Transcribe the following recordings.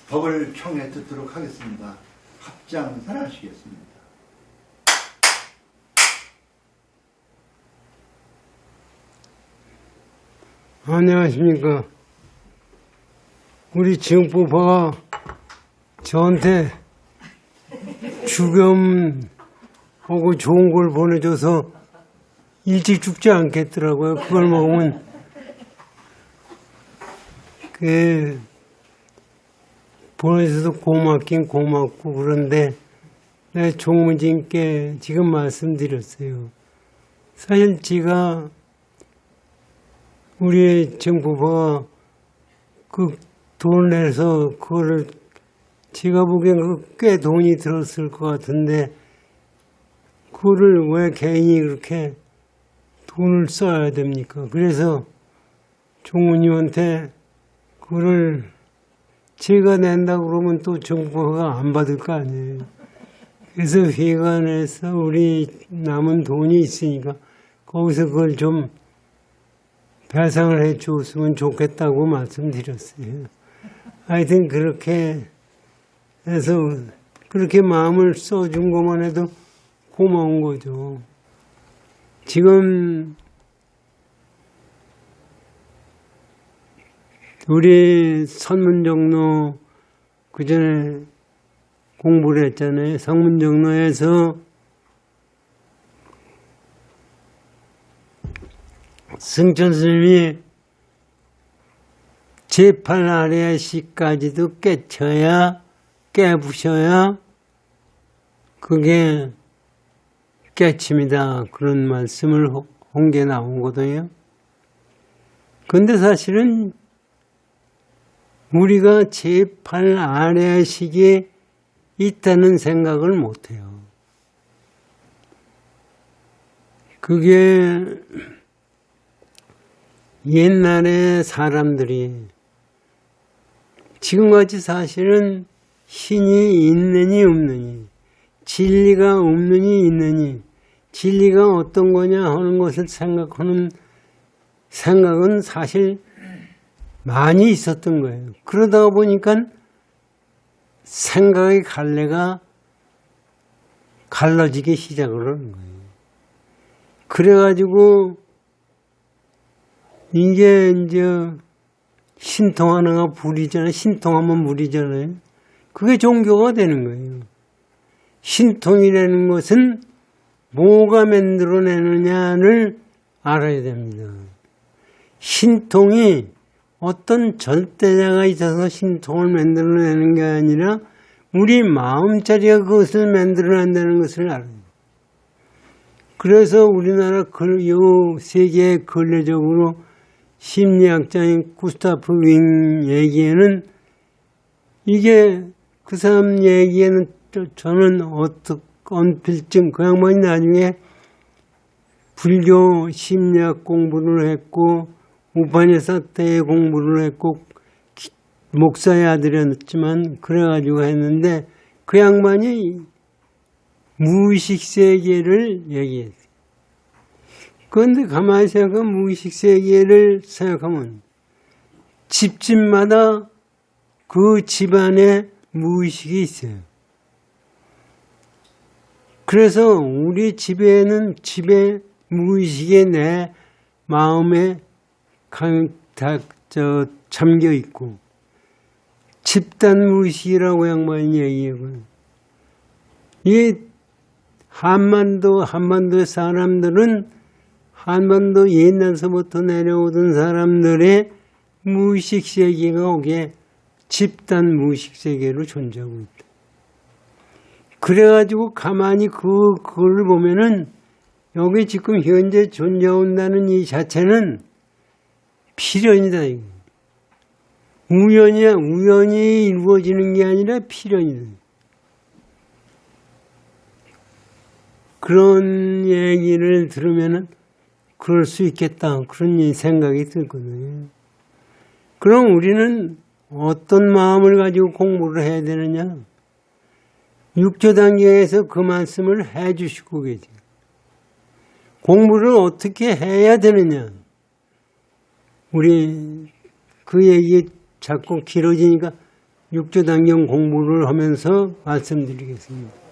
법을 청해 듣도록 하겠습니다. 합장사하시겠습니다. 안녕하십니까. 우리 지흥부파가 저한테 죽염하고 좋은 걸 보내줘서 일찍 죽지 않겠더라고요. 그걸 먹으면 보내줘서 고맙긴 고맙고, 그런데 내가 종무진께 지금 말씀드렸어요. 사실 제가 우리 정부가 그 돈 내서 그거를 제가 보기엔 꽤 돈이 들었을 것 같은데 그거를 왜 개인이 그렇게 돈을 써야 됩니까? 그래서 종무님한테 그거를 제가 낸다 그러면 또 정부가 안 받을 거 아니에요. 그래서 회관에서 우리 남은 돈이 있으니까 거기서 그걸 좀 배상을 해 줬으면 좋겠다고 말씀드렸어요. 하여튼 그렇게 해서 그렇게 마음을 써준 것만 해도 고마운 거죠. 지금 우리 선문정로 그 전에 공부를 했잖아요. 성문정로에서 승천 스님이 제8아래시까지도 깨부셔야 그게 깨침이다. 그런 말씀을 한 게 나오거든요. 근데 사실은 우리가 제8아래식에 있다는 생각을 못해요. 그게 옛날에 사람들이 지금같이 사실은 신이 있느니 없느니, 진리가 없느니 있느니, 진리가 어떤 거냐 하는 것을 생각하는 생각은 사실 많이 있었던 거예요. 그러다 보니까 생각의 갈래가 갈라지기 시작을 하는 거예요. 그래가지고 이게 이제 신통하느가 불이잖아요. 신통하면 물이잖아요. 그게 종교가 되는 거예요. 신통이라는 것은 뭐가 만들어내느냐를 알아야 됩니다. 신통이 어떤 절대자가 있어서 신통을 만들어내는 게 아니라 우리 마음자리가 그것을 만들어낸다는 것을 알아요. 그래서 우리나라 요 세계에 근래적으로 심리학자인 구스타프 윙 얘기에는 이게 그 사람 얘기에는 저는 언필증 그 양반이 나중에 불교 심리학 공부를 했고 우파니사 때 공부를 했고 목사의 아들이었지만 그래가지고 했는데 그 양반이 무의식 세계를 얘기했어요. 그런데 가만히 생각하면 무의식 세계를 생각하면 집집마다 그 집안에 무의식이 있어요. 그래서 우리 집에는 집에 무의식이 내 마음에 잠겨 있고 집단 무의식이라고 양반이 얘기해요. 이 한반도의 사람들은 한반도 옛날서부터 내려오던 사람들의 무의식 세계가 오게 집단 무의식 세계로 존재하고 있다. 그래가지고 가만히 그걸 보면은 여기 지금 현재 존재한다는 이 자체는 필연이다. 우연히 이루어지는 게 아니라 필연이다. 그런 얘기를 들으면은 그럴 수 있겠다. 그런 생각이 들거든요. 그럼 우리는 어떤 마음을 가지고 공부를 해야 되느냐? 육조단경에서 그 말씀을 해 주시고 계세요. 공부를 어떻게 해야 되느냐? 우리 그 얘기 자꾸 길어지니까 육조단경 공부를 하면서 말씀드리겠습니다.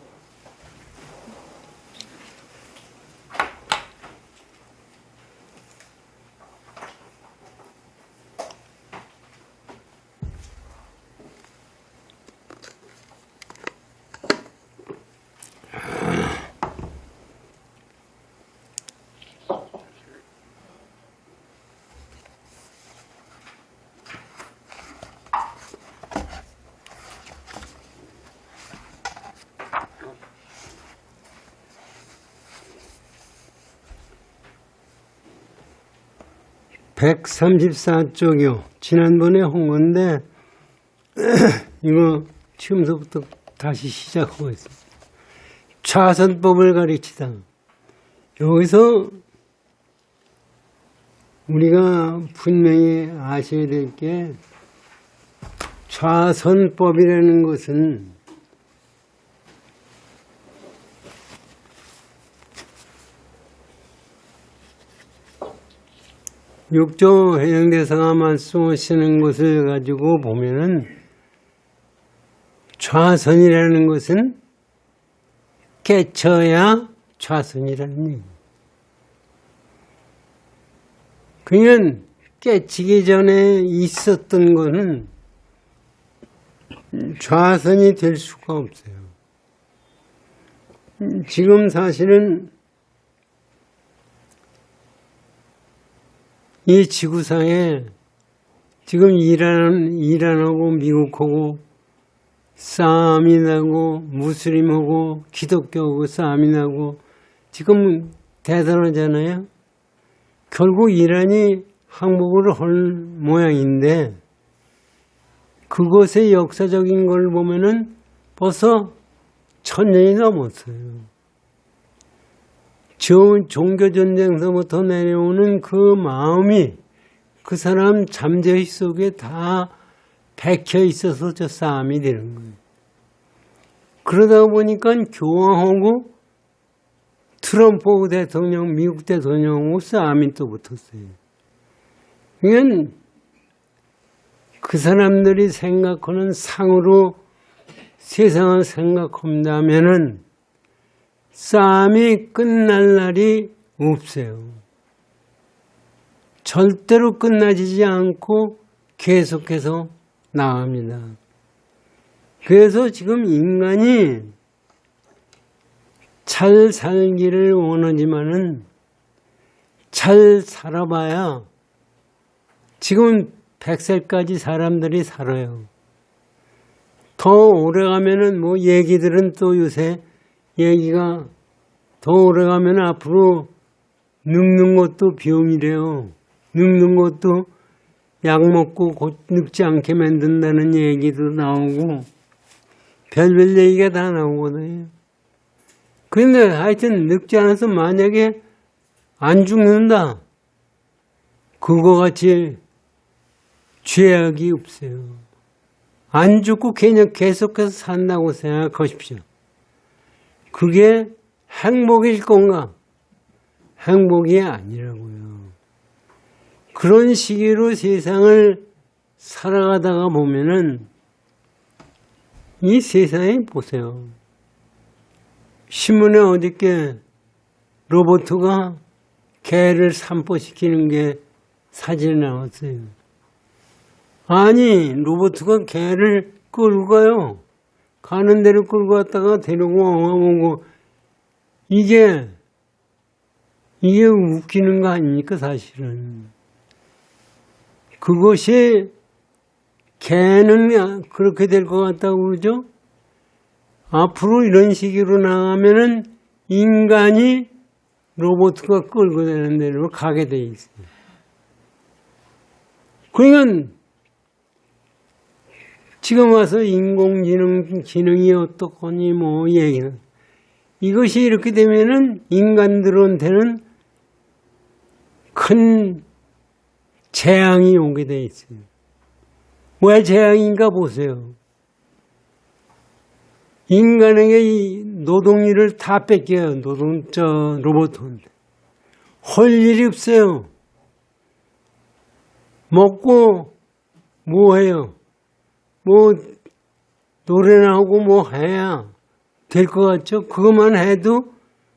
(134쪽이요) 지난번에 한 건데 이거 지금서부터 다시 시작하고 있습니다. 좌선법을 가르치다. 여기서 우리가 분명히 아셔야 될 게 좌선법이라는 것은 육조 해영대사가 말씀하시는 것을 가지고 보면은 좌선이라는 것은 깨쳐야 좌선이라는 얘기예요. 그러니까 깨치기 전에 있었던 것은 좌선이 될 수가 없어요. 지금 사실은 이 지구상에 지금 이란하고 미국하고 싸움이 나고 무슬림하고 기독교하고 싸움이 나고 지금 대단하잖아요. 결국 이란이 항복을 할 모양인데 그것의 역사적인 걸 보면은 벌써 1000년이 넘었어요. 종교전쟁서부터 내려오는 그 마음이 그 사람 잠재의 속에 다 박혀 있어서 저 싸움이 되는 거예요. 그러다 보니까 교황하고 트럼프 대통령, 미국 대통령하고 싸움이 또 붙었어요. 그러니까 그 사람들이 생각하는 상으로 세상을 생각한다면은 싸움이 끝날 날이 없어요. 절대로 끝나지지 않고 계속해서 나갑니다. 그래서 지금 인간이 잘 살기를 원하지만은 잘 살아봐야 지금 100살까지 사람들이 살아요. 더 오래 가면은 뭐 얘기들은 또 요새 얘기가 더 오래 가면 앞으로 늙는 것도 병이래요. 늙는 것도 약 먹고 곧 늙지 않게 만든다는 얘기도 나오고 별별 얘기가 다 나오거든요. 그런데 하여튼 늙지 않아서 만약에 안 죽는다. 그거 같이 죄악이 없어요. 안 죽고 그냥 계속해서 산다고 생각하십시오. 그게 행복일 건가? 행복이 아니라고요. 그런 시기로 세상을 살아가다가 보면은 이 세상에 보세요. 신문에 어저께 로봇가 개를 산보시키는 게 사진이 나왔어요. 아니, 로봇가 개를 끌고 가요. 가는 대로 끌고 갔다가 데리고 오고 이게 웃기는 거 아닙니까 사실은. 그것이 개는 그렇게 될 것 같다고 그러죠. 앞으로 이런 식으로 나가면은 인간이 로봇가 끌고 다니는 대로 가게 돼 있어요. 그러니까 지금 와서 기능이 어떻거니 뭐 얘기는 이것이 이렇게 되면은 인간들한테는 큰 재앙이 오게 돼 있어요. 왜 재앙인가 보세요. 인간에게 이 노동일을 다 뺏겨요. 로봇한테. 할 일이 없어요. 먹고 뭐 해요? 뭐 노래나 하고 뭐 해야 될 것 같죠? 그것만 해도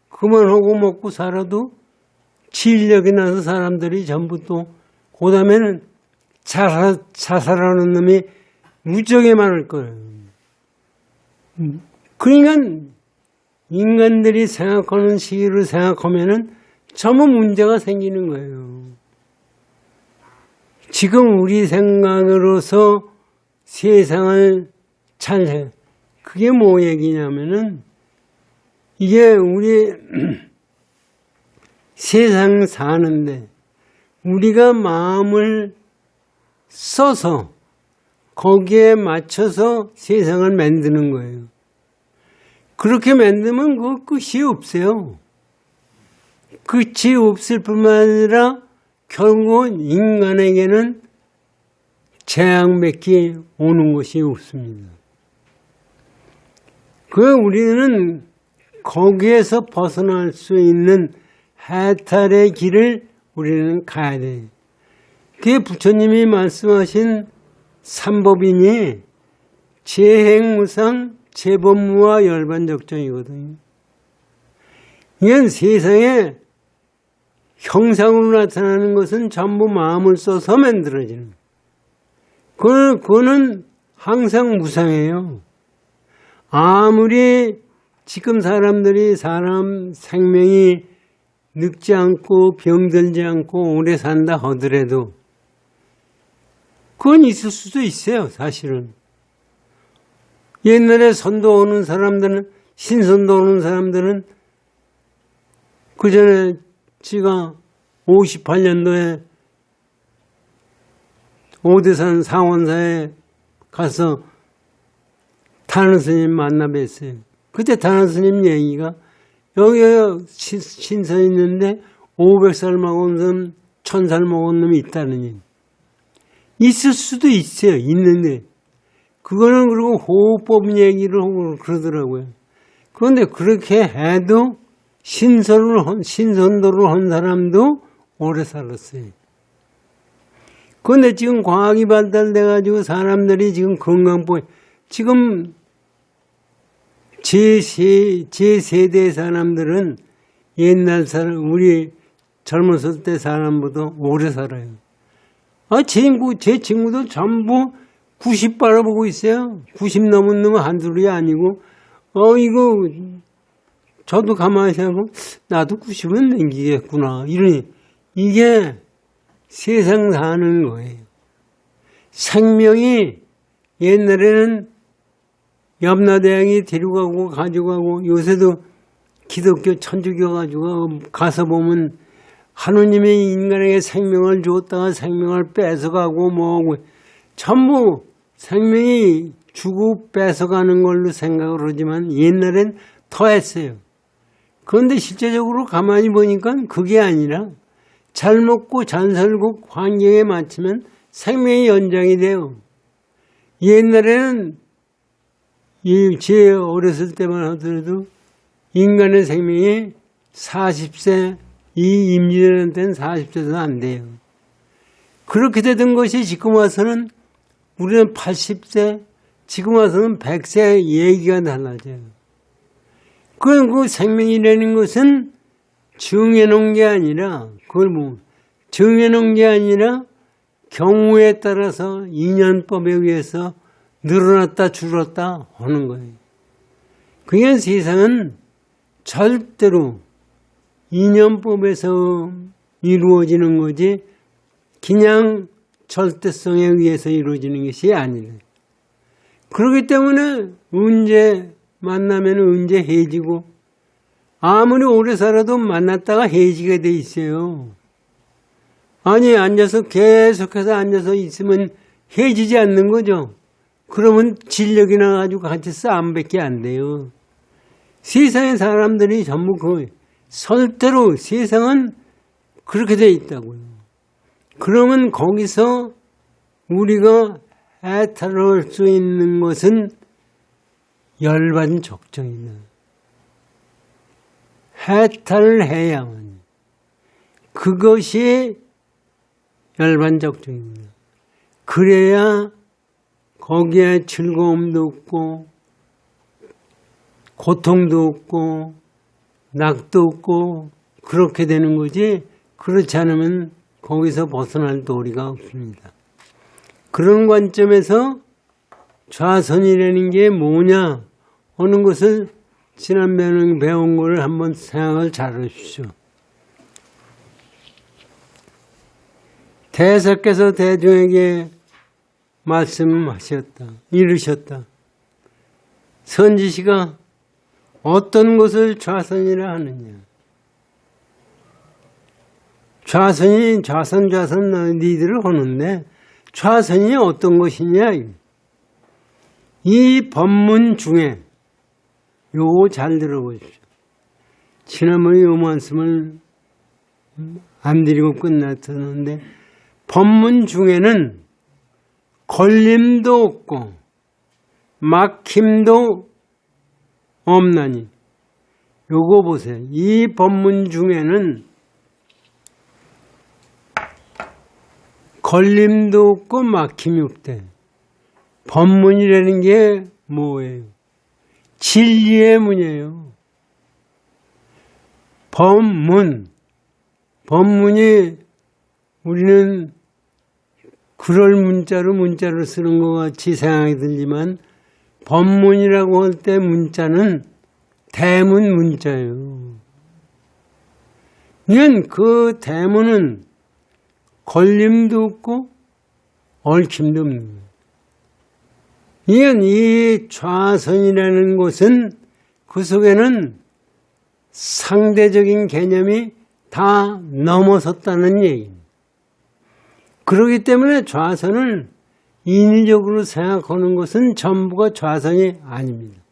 그것만 하고 먹고 살아도 질력이 나서 사람들이 전부 또 그다음에는 자살하는 놈이 무지하게 많을 거예요. 그러니까 인간들이 생각하는 시기를 생각하면은 전부 문제가 생기는 거예요. 지금 우리 생각으로서 세상을 잘 해. 그게 뭐 얘기냐면은 이게 우리 세상 사는데 우리가 마음을 써서 거기에 맞춰서 세상을 만드는 거예요. 그렇게 만들면 그 끝이 없어요. 끝이 없을 뿐만 아니라 결국은 인간에게는 재앙밖에 오는 것이 없습니다. 우리는 거기에서 벗어날 수 있는 해탈의 길을 우리는 가야 돼요. 그게 부처님이 말씀하신 삼법이니 재행무상, 재법무와 열반적정이거든요. 이건 세상에 형상으로 나타나는 것은 전부 마음을 써서 만들어지는 거예요. 그거는 항상 무상해요. 아무리 지금 사람들이 사람 생명이 늙지 않고 병들지 않고 오래 산다 하더라도 그건 있을 수도 있어요, 사실은. 옛날에 선도 오는 사람들은, 신선도 오는 사람들은 그 전에 지가 58년도에 오대산 상원사에 가서 단원 스님 만나 뵀어요. 그때 단원 스님 얘기가 여기 신선 있는데 500살 먹은 놈, 1000살 먹은 놈이 있다느니. 있을 수도 있어요. 있는데. 그거는 그리고 호흡법 얘기를 하고 그러더라고요. 그런데 그렇게 해도 신선도를 한 사람도 오래 살았어요. 그런데 지금 과학이 발달돼가지고 사람들이 지금 건강보험, 지금 제 세대 사람들은 옛날 사람, 우리 젊었을 때 사람보다 오래 살아요. 제 친구도 전부 90 바라보고 있어요. 90 넘은 놈은 한둘이 아니고, 이거, 저도 가만히 생각하면, 나도 90은 넘기겠구나. 이러니, 이게 세상 사는 거예요. 생명이 옛날에는 염라대왕이 데려가고 가져가고, 요새도 기독교 천주교 가지고 가서 보면, 하느님이 인간에게 생명을 줬다가 생명을 뺏어가고 뭐하고 전부 생명이 주고 뺏어가는 걸로 생각을 하지만 옛날엔 더 했어요. 그런데 실제적으로 가만히 보니까 그게 아니라 잘 먹고 잘 살고 환경에 맞추면 생명이 연장이 돼요. 옛날에는 제 어렸을 때만 하더라도 인간의 생명이 40세 이 임진왜란때는 40세도 안 돼요. 그렇게 되던 것이 지금 와서는 우리는 80세, 지금 와서는 100세 얘기가 달라져요. 그 생명이라는 것은 정해놓은 게 아니라, 정해놓은 게 아니라 경우에 따라서 인연법에 의해서 늘어났다 줄었다 하는 거예요. 그냥 세상은 절대로 인연법에서 이루어지는 거지 그냥 절대성에 의해서 이루어지는 것이 아니래. 그렇기 때문에 언제 만나면 언제 헤어지고 아무리 오래 살아도 만났다가 헤어지게 돼 있어요. 아니 앉아서 계속해서 앉아서 있으면 헤어지지 않는 거죠. 그러면 진력이 나가지고 같이 싸움밖에 안 돼요. 세상의 사람들이 전부 그 설대로 세상은 그렇게 돼 있다고요. 그러면 거기서 우리가 해탈할 수 있는 것은 열반적정이다. 해탈해야만. 그것이 열반적정입니다. 그래야 거기에 즐거움도 없고 고통도 없고 낙도 없고 그렇게 되는 거지, 그렇지 않으면 거기서 벗어날 도리가 없습니다. 그런 관점에서 좌선이라는 게 뭐냐 하는 것을 지난번에 배운 거를 한번 생각을 잘 하십시오. 대사께서 대중에게 말씀하셨다. 이르셨다. 선지시가 어떤 것을 좌선이라 하느냐. 좌선이 좌선 너희들을 하는데 좌선이 어떤 것이냐. 이 법문 중에 요거 잘 들어보십시오. 지난번에 요 말씀을 안 드리고 끝났었는데 법문 중에는 걸림도 없고 막힘도 없나니, 요거 보세요. 이 법문 중에는 걸림도 없고 막힘이 없대. 법문이라는 게 뭐예요? 진리의 문이에요. 법문이 우리는 그럴 문자로 쓰는 것 같이 생각이 들지만 법문이라고 할 때 문자는 대문 문자예요. 이건 그 대문은 걸림도 없고 얽힘도 없는 거예요. 이건 이 좌선이라는 것은 그 속에는 상대적인 개념이 다 넘어섰다는 얘기입니다. 그렇기 때문에 좌선을 인위적으로 생각하는 것은 전부가 좌선이 아닙니다.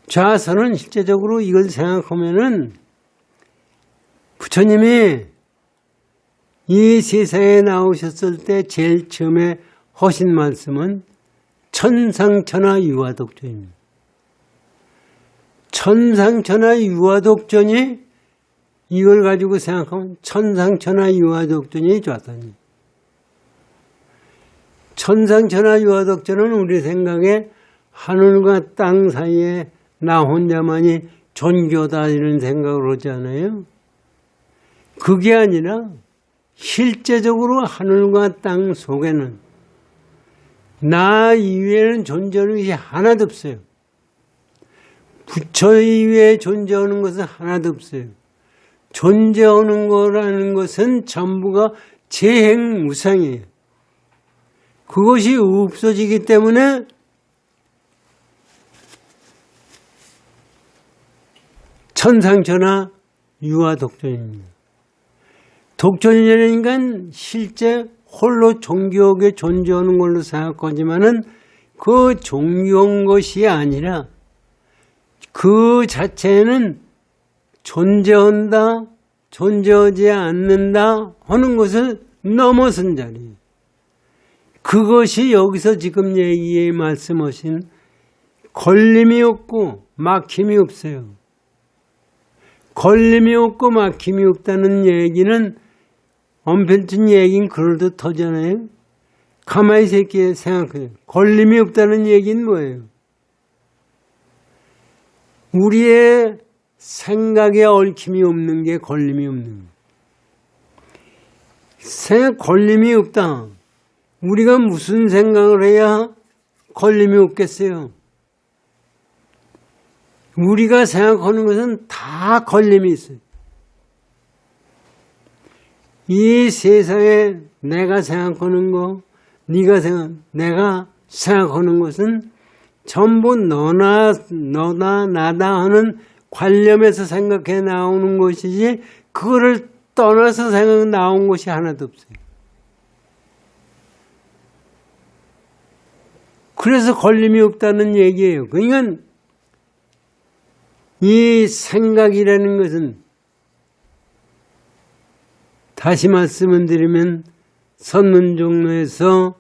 좌선은 실제적으로 이걸 생각하면은 부처님이 이 세상에 나오셨을 때 제일 처음에 하신 말씀은 천상천하 유화독존입니다. 천상천하 유화독존이 이걸 가지고 생각하면 천상천하 유화독존이 좌선이에요. 천상천하 유화독존은 우리 생각에 하늘과 땅 사이에 나 혼자만이 존교다 이런 생각을 하지 않아요? 그게 아니라 실제적으로 하늘과 땅 속에는 나 이외에는 존재하는 것이 하나도 없어요. 부처 이외에 존재하는 것은 하나도 없어요. 존재하는 거라는 것은 전부가 재행무상이에요. 그것이 없어지기 때문에 천상천하 유화독존입니다. 독존이라니까 실제 홀로 종교하게 존재하는 걸로 생각하지만은 그 종교한 것이 아니라 그 자체는 존재한다, 존재하지 않는다 하는 것을 넘어선 자리예요. 그것이 여기서 지금 얘기에 말씀하신 걸림이 없고 막힘이 없어요. 걸림이 없고 막힘이 없다는 얘기는 엄편진 얘기는 그럴듯하잖아요. 가만히 생각해요. 걸림이 없다는 얘기는 뭐예요? 우리의 생각에 얽힘이 없는 게 걸림이 없는 거예요. 생각 걸림이 없다. 우리가 무슨 생각을 해야 걸림이 없겠어요? 우리가 생각하는 것은 다 걸림이 있어요. 이 세상에 내가 생각하는 거, 내가 생각하는 것은 전부 너나 나다 하는 관념에서 생각해 나오는 것이지 그거를 떠나서 생각 나온 것이 하나도 없어요. 그래서 걸림이 없다는 얘기예요. 그러니까 이 생각이라는 것은 다시 말씀을 드리면 선문종로에서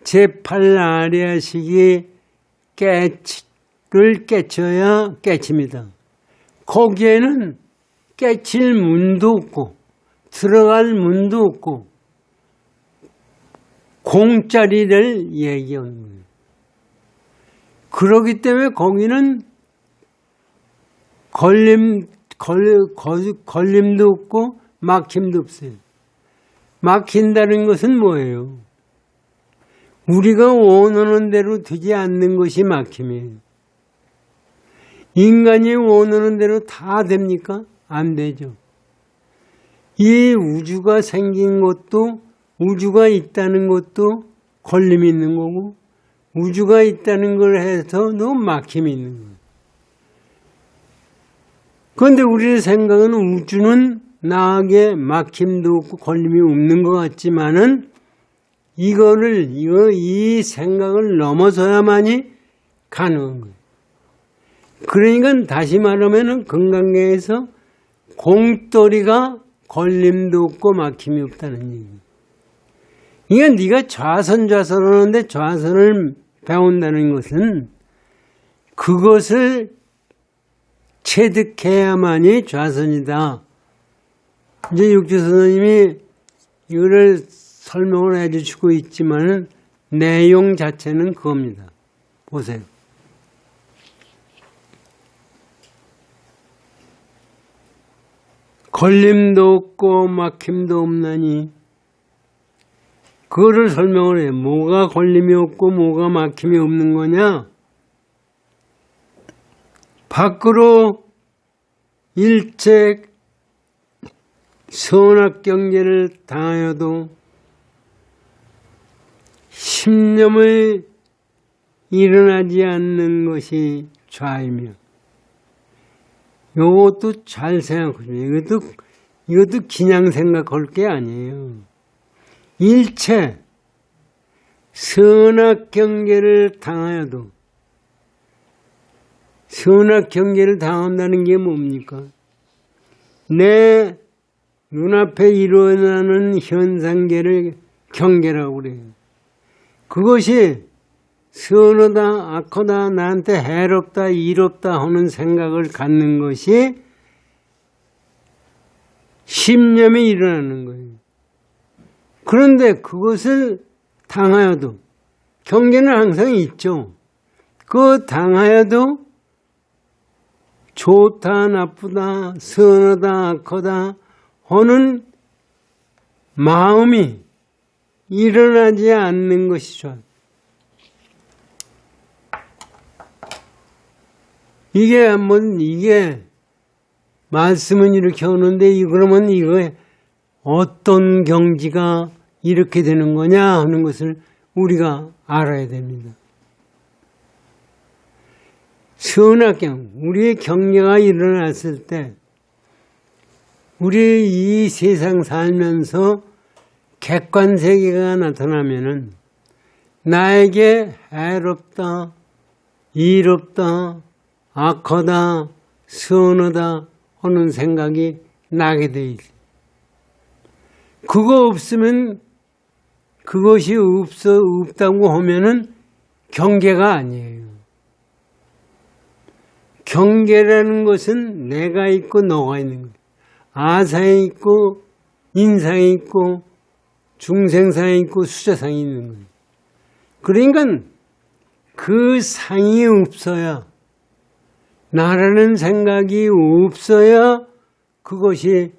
제8아리아식이 깨치를 깨쳐야 깨칩니다. 거기에는 깨칠 문도 없고 들어갈 문도 없고 공짜리를 얘기하는 거예요. 그렇기 때문에 거기는 걸림도 없고 막힘도 없어요. 막힌다는 것은 뭐예요? 우리가 원하는 대로 되지 않는 것이 막힘이에요. 인간이 원하는 대로 다 됩니까? 안 되죠. 이 우주가 생긴 것도 우주가 있다는 것도 걸림이 있는 거고 우주가 있다는 걸 해서도 막힘이 있는 거예요. 그런데 우리의 생각은 우주는 나에게 막힘도 없고 걸림이 없는 것 같지만은 이 생각을 넘어서야만이 가능한 거예요. 그러니까 다시 말하면은 건강계에서 공돌이가 걸림도 없고 막힘이 없다는 얘기예요. 이게 네가 좌선을 하는데 좌선을 배운다는 것은 그것을 체득해야만이 좌선이다. 이제 육주 선생님이 이거를 설명을 해주시고 있지만은 내용 자체는 그겁니다. 보세요. 걸림도 없고 막힘도 없나니 그거를 설명을 해요. 뭐가 걸림이 없고 뭐가 막힘이 없는 거냐? 밖으로 일체 선악경계를 당하여도 심념을 일어나지 않는 것이 좌이며 이것도 잘 생각하세요. 이것도 그냥 생각할 게 아니에요. 일체 선악경계를 당하여도 선악경계를 당한다는 게 뭡니까? 내 눈앞에 일어나는 현상계를 경계라고 그래요. 그것이 선하다, 악하다, 나한테 해롭다, 이롭다 하는 생각을 갖는 것이 심념이 일어나는 거예요. 그런데 그것을 당하여도 경계는 항상 있죠. 그 당하여도 좋다, 나쁘다, 선하다, 악하다 하는 마음이 일어나지 않는 것이죠. 이게 말씀은 이렇게 오는데 그러면 이거에 어떤 경지가 이렇게 되는 거냐 하는 것을 우리가 알아야 됩니다. 선악경, 우리의 경계가 일어났을 때 우리 이 세상 살면서 객관세계가 나타나면은 나에게 해롭다, 이롭다, 악하다, 선하다 하는 생각이 나게 돼 있어요. 그거 없으면 그것이 없다고 하면은 경계가 아니에요. 경계라는 것은 내가 있고 너가 있는 거예요. 아상이 있고 인상이 있고 중생상이 있고 수자상이 있는 거예요. 그러니까 그 상이 없어야 나라는 생각이 없어야 그것이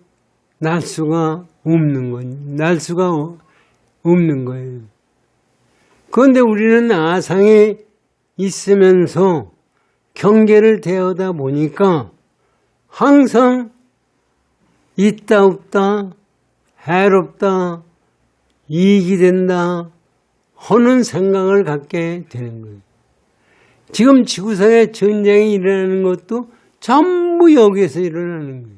날 수가 없는 거예요. 날 수가 없는 거예요. 그런데 우리는 아상이 있으면서 경계를 대하다 보니까 항상 있다 없다, 해롭다, 이익이 된다 하는 생각을 갖게 되는 거예요. 지금 지구상에 전쟁이 일어나는 것도 전부 여기에서 일어나는 거예요.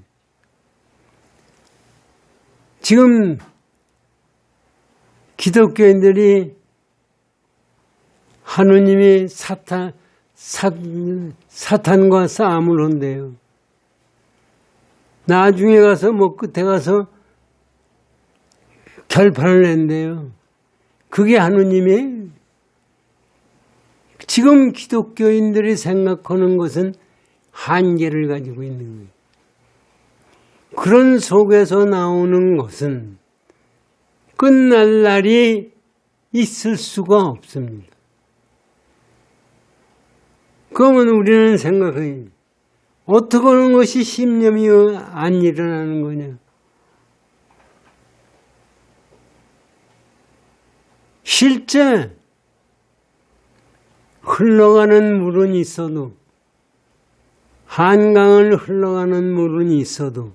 지금 기독교인들이 하느님이 사탄과 싸움을 한대요. 나중에 가서 끝에 가서 결판을 낸대요. 그게 하느님이에요. 지금 기독교인들이 생각하는 것은 한계를 가지고 있는 거예요. 그런 속에서 나오는 것은 끝날 날이 있을 수가 없습니다. 그러면 우리는 생각해요. 어떻게 하는 것이 심념이 안 일어나는 거냐? 실제 흘러가는 물은 있어도, 한강을 흘러가는 물은 있어도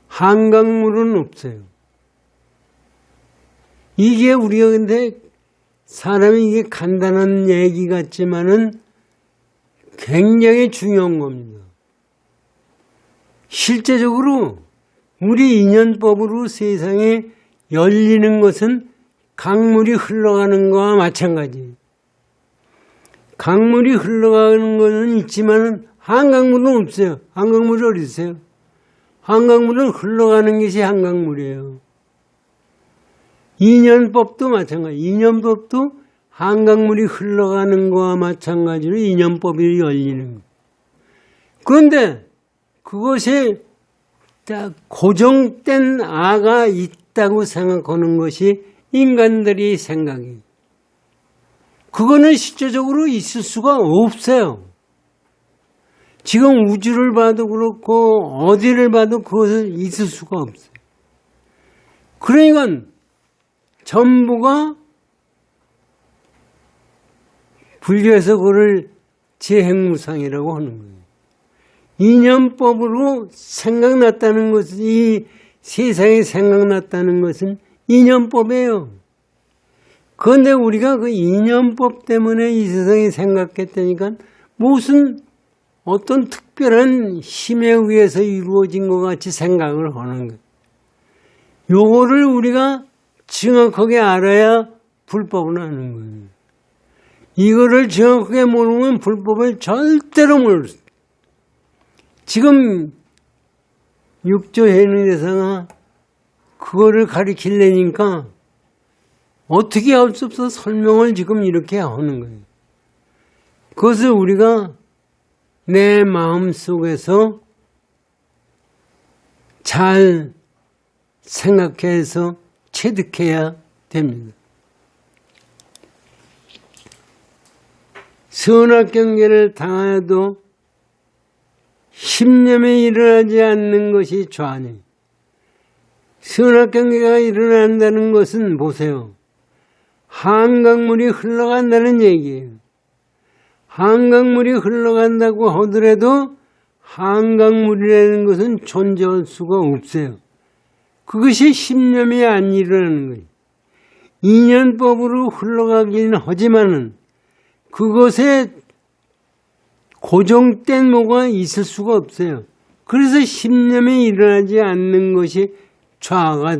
한강물은 없어요. 이게 우리가 근데 사람이 이게 간단한 얘기 같지만은 굉장히 중요한 겁니다. 실제적으로 우리 인연법으로 세상에 열리는 것은 강물이 흘러가는 것과 마찬가지예요. 강물이 흘러가는 것은 있지만 한강물은 없어요. 한강물이 어디 있어요? 한강물은 흘러가는 것이 한강물이에요. 인연법도 마찬가지. 인연법도 한강물이 흘러가는 것과 마찬가지로 인연법이 열리는 것. 그런데 그것에 고정된 아가 있다고 생각하는 것이 인간들의 생각이에요. 그거는 실제적으로 있을 수가 없어요. 지금 우주를 봐도 그렇고 어디를 봐도 그것은 있을 수가 없어요. 그러니까 전부가 불교에서 그걸 재행무상이라고 하는 거예요. 인연법으로 생각났다는 것은, 이 세상에 생각났다는 것은 인연법이에요. 그런데 우리가 그 인연법 때문에 이 세상에 생각했다니까 무슨 어떤 특별한 힘에 의해서 이루어진 것 같이 생각을 하는 거예요. 요거를 우리가 정확하게 알아야 불법을 아는 거예요. 이거를 정확하게 모르면 불법을 절대로 모르겠어요. 지금 육조 해능대사가 그거를 가리키려니까 어떻게 할 수 없어 설명을 지금 이렇게 하는 거예요. 그것을 우리가 내 마음 속에서 잘 생각해서 체득해야 됩니다. 선악경계를 당하여도 심념에 일어나지 않는 것이 좌니, 선악경계가 일어난다는 것은 보세요. 한강물이 흘러간다는 얘기예요. 한강물이 흘러간다고 하더라도 한강물이라는 것은 존재할 수가 없어요. 그것이 심념이 안 일어나는 거예요. 인연법으로 흘러가기는 하지만은 그것에 고정된 뭐가 있을 수가 없어요. 그래서 심념이 일어나지 않는 것이 좌가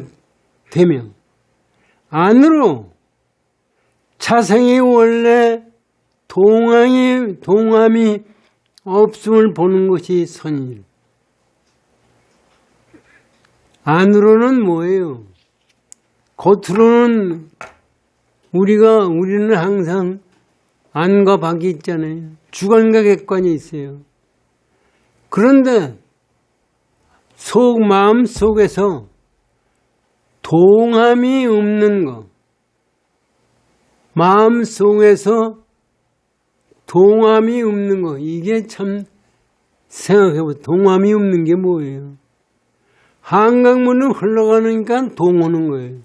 되며, 안으로 자생이 원래 동함이 없음을 보는 것이 선이에요. 안으로는 뭐예요? 겉으로는 우리는 항상 안과 밖이 있잖아요. 주관과 객관이 있어요. 그런데 마음 속에서 동함이 없는 것, 마음 속에서 동함이 없는 것, 이게 참 생각해보세요. 동함이 없는 게 뭐예요? 한강물은 흘러가니까 동오는 거예요.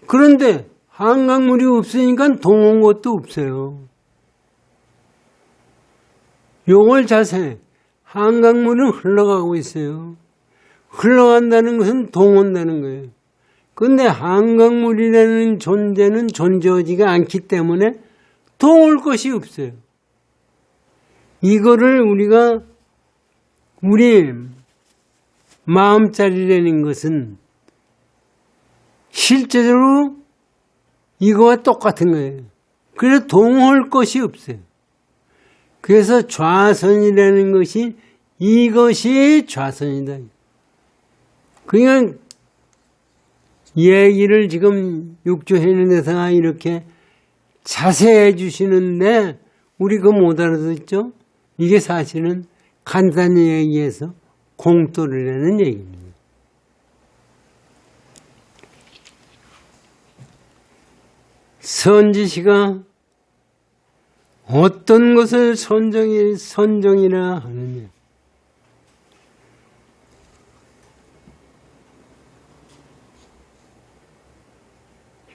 그런데 한강물이 없으니까 동온 것도 없어요. 요걸 자세, 한강물은 흘러가고 있어요. 흘러간다는 것은 동온다는 거예요. 그런데 한강물이라는 존재는 존재하지가 않기 때문에 동올 것이 없어요. 이거를 우리가 우리 마음자리라는 것은 실제적으로 이거와 똑같은 거예요. 그래서 동할 것이 없어요. 그래서 좌선이라는 것이 이것이 좌선이다. 그냥 얘기를 지금 육조해는 데서 이렇게 자세해 주시는데 우리 그거 못 알아듣죠? 이게 사실은 간단히 얘기해서 공돌을 내는 얘기입니다. 선지시가 어떤 것을 선정이라 하느냐.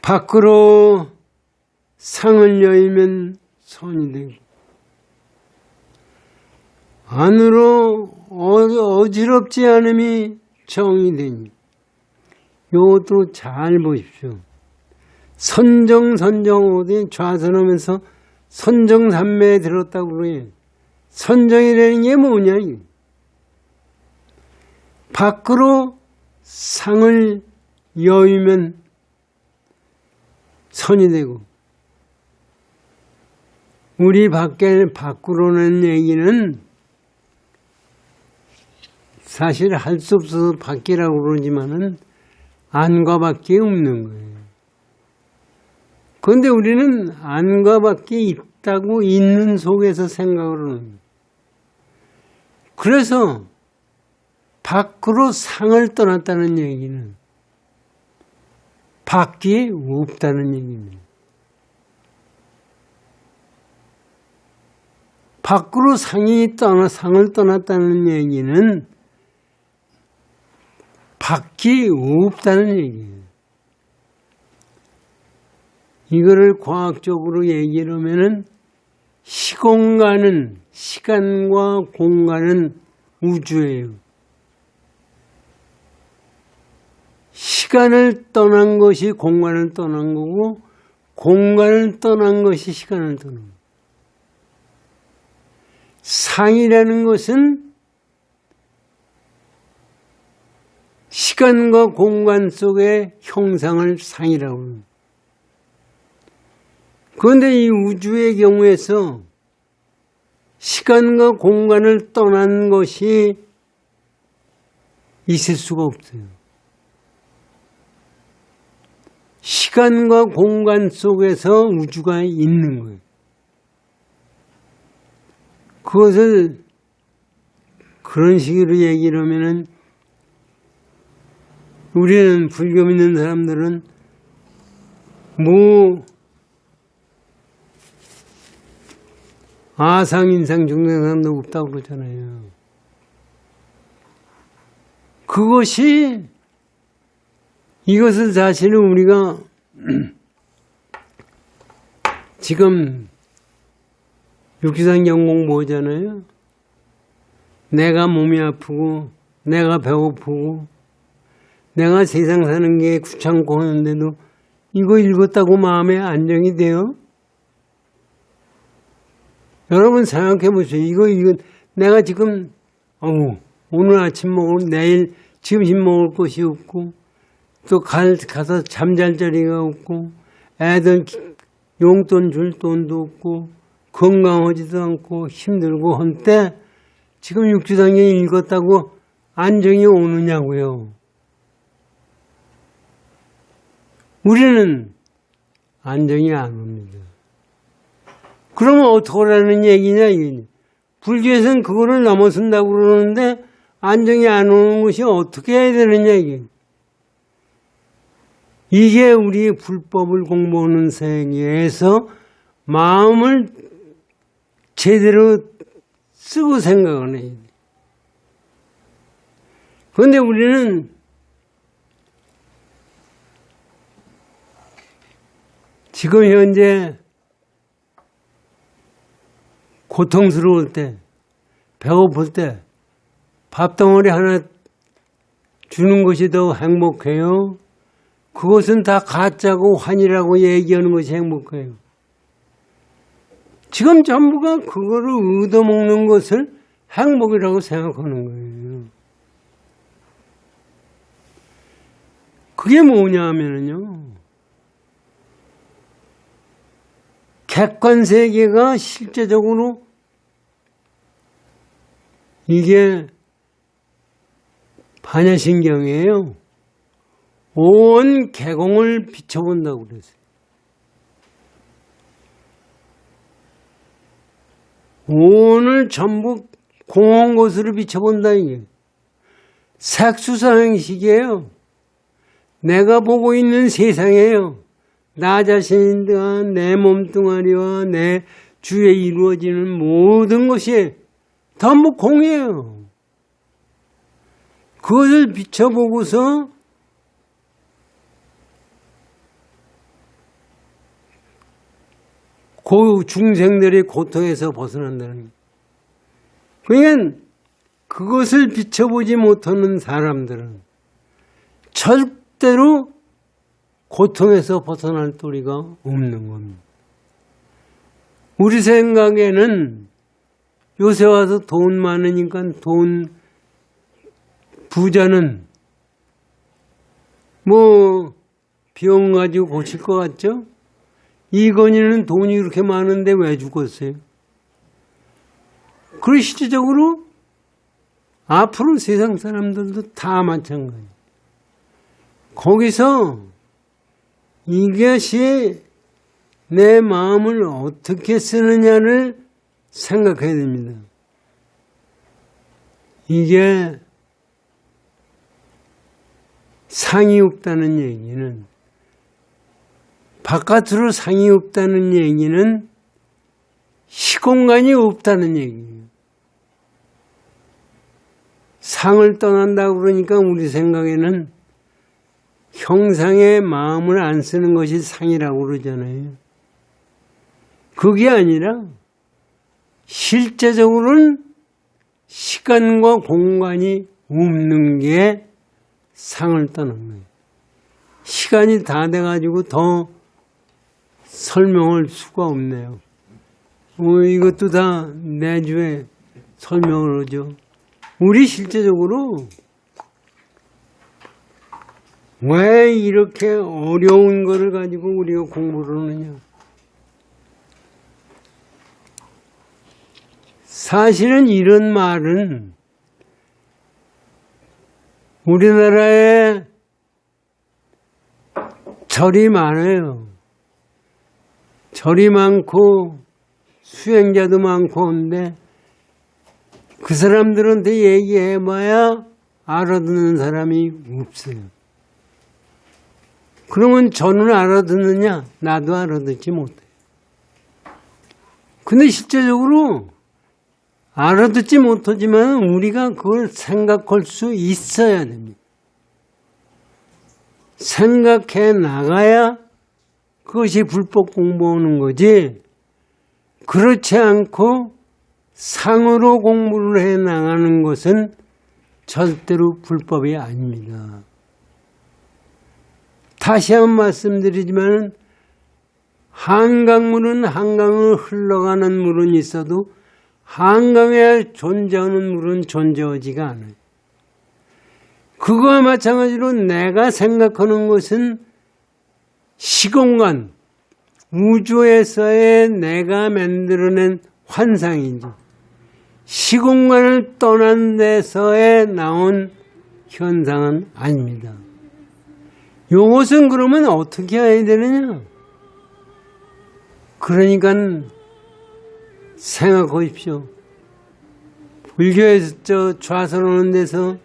밖으로 상을 여의면 선이 되고 안으로 어지럽지 않음이 정이 되니. 이것도 잘 보십시오. 선정 어디 좌선하면서 선정산매에 들었다고 그래요. 선정이라는 게 뭐냐. 밖으로 상을 여의면 선이 되고, 우리 밖으로는 얘기는 사실 할 수 없어서 밖이라고 그러지만은 안과 밖이 없는 거예요. 그런데 우리는 안과 밖이 있다고 있는 속에서 생각을 하는 거예요. 그래서 밖으로 상을 떠났다는 얘기는 밖이 없다는 얘기입니다. 밖으로 상을 떠났다는 얘기는 밖이 없다는 얘기예요. 이거를 과학적으로 얘기를 하면은 시간과 공간은 우주예요. 시간을 떠난 것이 공간을 떠난 거고, 공간을 떠난 것이 시간을 떠난 거예요. 상이라는 것은 시간과 공간 속의 형상을 상이라고 합니다. 그런데 이 우주의 경우에서 시간과 공간을 떠난 것이 있을 수가 없어요. 시간과 공간 속에서 우주가 있는 거예요. 그것을 그런 식으로 얘기를 하면은, 우리는 불교 믿는 사람들은 아상, 인상, 중생상도 없다고 그러잖아요. 이것을 사실은 우리가 지금 육지상 공부하잖아요. 내가 몸이 아프고, 내가 배고프고, 내가 세상 사는 게 귀찮고 하는데도 이거 읽었다고 마음에 안정이 돼요? 여러분 생각해 보세요. 이거 내가 지금 오늘 아침 내일 점심 먹을 것이 없고, 또 가서 잠잘 자리가 없고, 애들 용돈 줄 돈도 없고, 건강하지도 않고 힘들고 한때 지금 육지상경 읽었다고 안정이 오느냐고요. 우리는 안정이 안 옵니다. 그러면 어떡하라는 얘기냐, 이게. 불교에서는 그거를 넘어선다고 그러는데 안정이 안 오는 것이 어떻게 해야 되느냐, 이게. 이게 우리 불법을 공부하는 세계에서 마음을 제대로 쓰고 생각을 해야 돼. 그런데 우리는 지금 현재 고통스러울 때, 배고플 때 밥덩어리 하나 주는 것이 더 행복해요? 그것은 다 가짜고 환이라고 얘기하는 것이 행복해요. 지금 전부가 그거를 얻어먹는 것을 행복이라고 생각하는 거예요. 그게 뭐냐 하면요, 객관세계가 실제적으로 이게 반야신경이에요. 온 개공을 비춰본다고 그랬어요. 온을 전부 공원 곳으로 비춰본다 이게. 색수상식이에요. 내가 보고 있는 세상이에요. 나 자신과 내 몸뚱아리와 내 주위에 이루어지는 모든 것이 전부 공이에요. 그것을 비춰보고서 중생들의 고통에서 벗어난다는 거예요. 그러니까 그것을 비춰보지 못하는 사람들은 절대로 고통에서 벗어날 도리가 없는 겁니다. 우리 생각에는 요새 와서 돈 많으니까 돈 부자는 뭐 병 가지고 고칠 것 같죠? 이건희는 돈이 그렇게 많은데 왜 죽었어요? 그리고 실질적으로 앞으로 세상 사람들도 다 마찬가지예요. 거기서 이것이 내 마음을 어떻게 쓰느냐를 생각해야 됩니다. 이게 상이 없다는 얘기는, 바깥으로 상이 없다는 얘기는 시공간이 없다는 얘기예요. 상을 떠난다고 그러니까 우리 생각에는 형상의 마음을 안 쓰는 것이 상이라고 그러잖아요. 그게 아니라 실제적으로는 시간과 공간이 없는 게 상을 떠난 거예요. 시간이 다 돼가지고 더 설명할 수가 없네요. 이것도 다 내주에 설명을 하죠. 우리 실제적으로 왜 이렇게 어려운 거를 가지고 우리가 공부를 하느냐. 사실은 이런 말은 우리나라에 절이 많아요. 절이 많고 수행자도 많고 한데 그 사람들한테 얘기해봐야 알아듣는 사람이 없어요. 그러면 저는 알아듣느냐? 나도 알아듣지 못해요. 근데 실제적으로 알아듣지 못하지만 우리가 그걸 생각할 수 있어야 됩니다. 생각해 나가야 그것이 불법 공부하는 거지, 그렇지 않고 상으로 공부를 해 나가는 것은 절대로 불법이 아닙니다. 다시 한번 말씀드리지만 한강물은 한강을 흘러가는 물은 있어도 한강에 존재하는 물은 존재하지가 않아요. 그거와 마찬가지로 내가 생각하는 것은 시공간, 우주에서의 내가 만들어낸 환상이지 시공간을 떠난 데서에 나온 현상은 아닙니다. 이것은 그러면 어떻게 해야 되느냐? 그러니까 생각하십시오. 불교에서 좌선하는 데서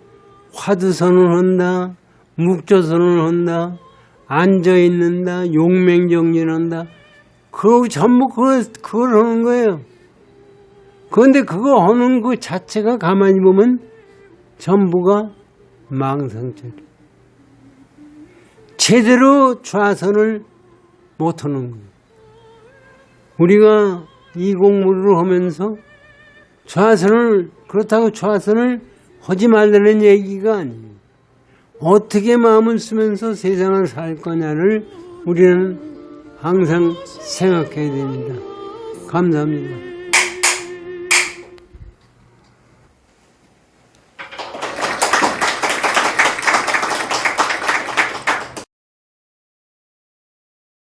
화두선을 한다, 묵조선을 한다, 앉아있는다, 용맹정진한다. 그거 전부 그걸 하는 거예요. 그런데 그거 하는 그 자체가 가만히 보면 전부가 망상적이에요. 제대로 좌선을 못하는 거예요. 우리가 이 공부를 하면서 그렇다고 좌선을 하지 말라는 얘기가 아니에요. 어떻게 마음을 쓰면서 세상을 살 거냐를 우리는 항상 생각해야 됩니다. 감사합니다.